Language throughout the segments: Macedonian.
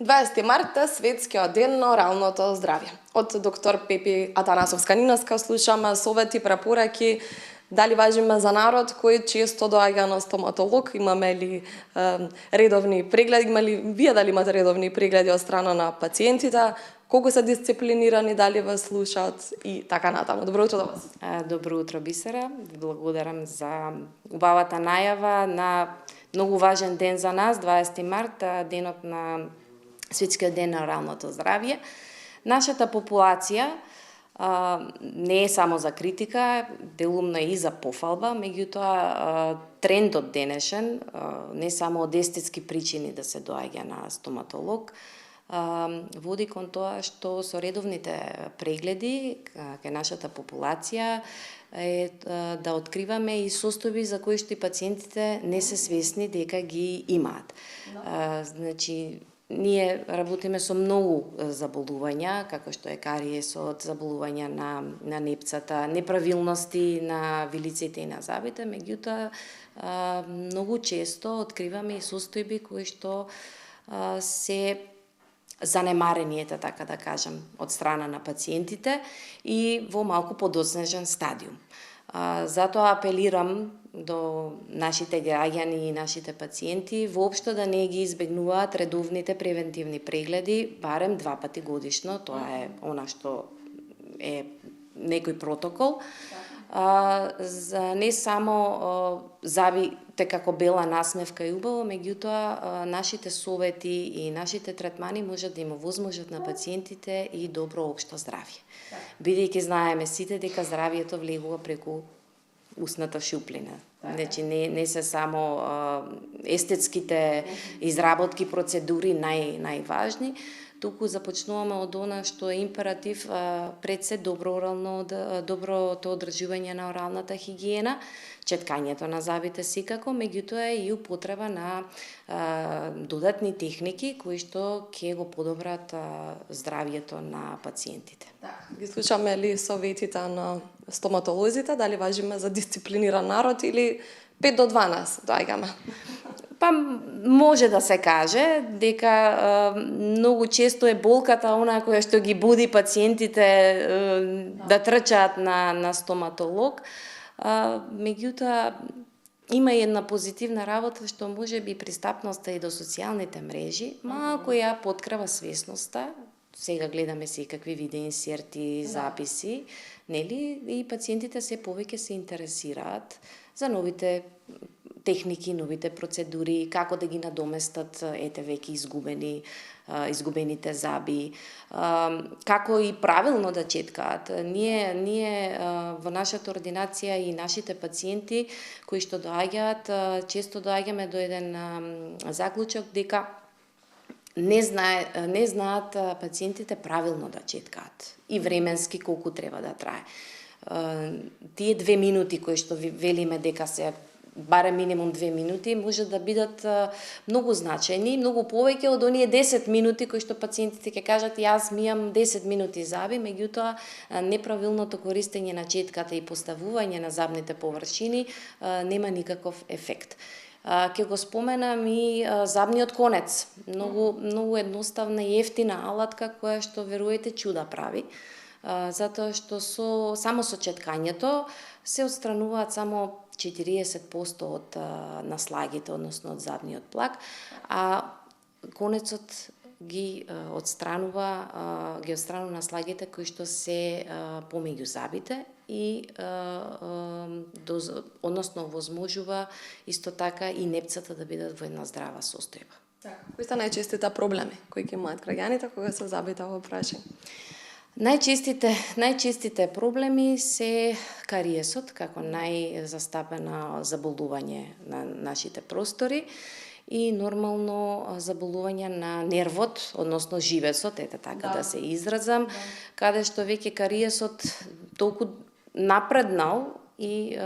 20 март е светскиот ден на оралното здравје. Од доктор Пепи Атанасовска-Ниновска слушаме совети, препораки, дали важиме за народ кој често доаѓа на стоматолог, имаме ли редовни прегледи, вие дали имате редовни прегледи од страна на пациентите, колку се дисциплинирани, дали ве слушаат и така натаму. Добро утро до вас. Добро утро, Бисера. Благодарам за убавата најава на многу важен ден за нас, 20 март, денот на Светскиот ден на оралното здравје. Нашата популација не е само за критика, делумно е и за пофалба, меѓутоа трендот денешен, не само од естетски причини да се доаѓа на стоматолог, води кон тоа што со редовните прегледи кај нашата популација е да откриваме и состојби за кои што и пациентите не се свесни дека ги имаат. Значи, ние работиме со многу заболувања, како што е кариесот, заболувања на непцата, неправилности на вилиците и на забите, меѓутоа многу често откриваме и состојби кои што се занемарени, така да кажем, од страна на пациентите и во малку подоцнежен стадиум. Затоа апелирам до нашите граѓани и нашите пациенти воопшто да не ги избегнуваат редовните превентивни прегледи, барем 2 пати годишно, тоа е она што е некој протокол. За не само забите како бела насмевка и убаво, меѓутоа нашите совети и нашите третмани можат да им овозможат на пациентите и добро општо здравје. Бидејќи знаеме сите дека здравјето влегува преку устната шуплина. Значи не се само естетските изработки, процедури најважни, туку започнуваме од она што е императив пред се доброто одржување на оралната хигиена, четкањето на забите секако, меѓутоа и употреба на додатни техники кои што ќе го подобрат здравјето на пациентите. Ги слушаме ли советите на стоматолозите, дали важиме за дисциплиниран народ или 5 до 12 доаѓаме? Па може да се каже дека многу често е болката она која што ги буди пациентите да трчаат на стоматолог. Меѓутоа има и една позитивна работа што можеби пристапноста и до социјалните мрежи малку ја поткрива свесноста. Сега гледаме секакви видеоинсерти, записи, нели, и пациентите се повеќе се интересираат за новите техники, новите процедури, како да ги надоместат веќе изгубените заби, како и правилно да четкаат. Ние во нашата ординација и нашите пациенти кои што доаѓаат, често доаѓаме до еден заклучок дека не знаат пациентите правилно да четкаат и временски колку треба да трае. Тие 2 минути кои што велиме дека се барем минимум 2 минути, може да бидат многу значајни, многу повеќе од оние 10 минути кои што пациентите ќе кажат јас мијам 10 минути заби, меѓутоа неправилното користење на четката и поставување на забните површини нема никаков ефект. Ќе го споменам и забниот конец. Многу едноставна и ефтина алатка која што веруете чуда прави, затоа што само со четкањето се отстрануваат само 40% од наслагите, односно од забниот плак, а конецот ги отстранува наслагите кои што се помеѓу забите и односно возможува исто така и непцата да бидат во една здрава состојба. Кои се најчестите проблеми кои ќе имаат граѓаните кога се забите во прашање? Најчестите проблеми се кариесот како најзастапено заболување на нашите простори и нормално заболување на нервот, односно живецот, така да се изразам, каде што веќе кариесот толку напреднал и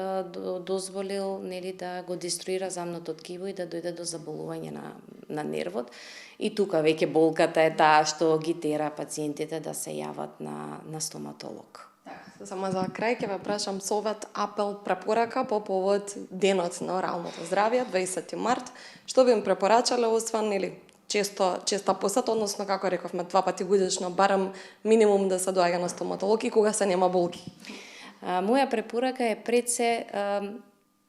дозволил да го деструира замното ткиво и да дојде до заболување на нервот. И тука веќе болката е таа што ги тера пациентите да се јават на стоматолог. Само за крај ќе ве прашам совет, апел, препорака по повод денот на оралното здравје, 20 март. Што би им препорачале освен честа посета, односно како рековме 2 пати годишно барем минимум да се доаѓа на стоматолог и кога се нема болки? Моја препорака е пред се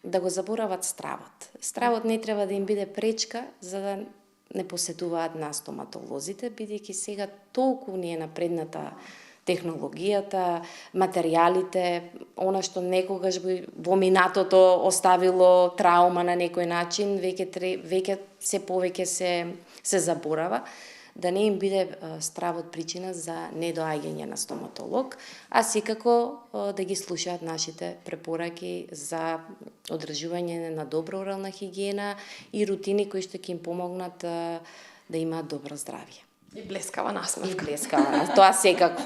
да го заборават стравот. Стравот не треба да им биде пречка за да не посетуваат на стоматолозите, бидејќи сега толку ни е напредната технологијата, материјалите, она што некогаш во минатото оставило траума на некој начин, веќе се повеќе се заборава, да не им биде стравот причина за недоаѓање на стоматолог, а секако да ги слушаат нашите препораки за одржување на добра орална хигиена и рутини кои што ќе им помогнат да имаат добро здравје. И блескава насмевка. Тоа секако.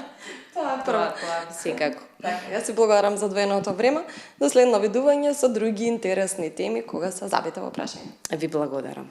Тоа секако. Јас си благодарам за одвоеното време. До следно видување со други интересни теми кога се забите во прашање. Ви благодарам.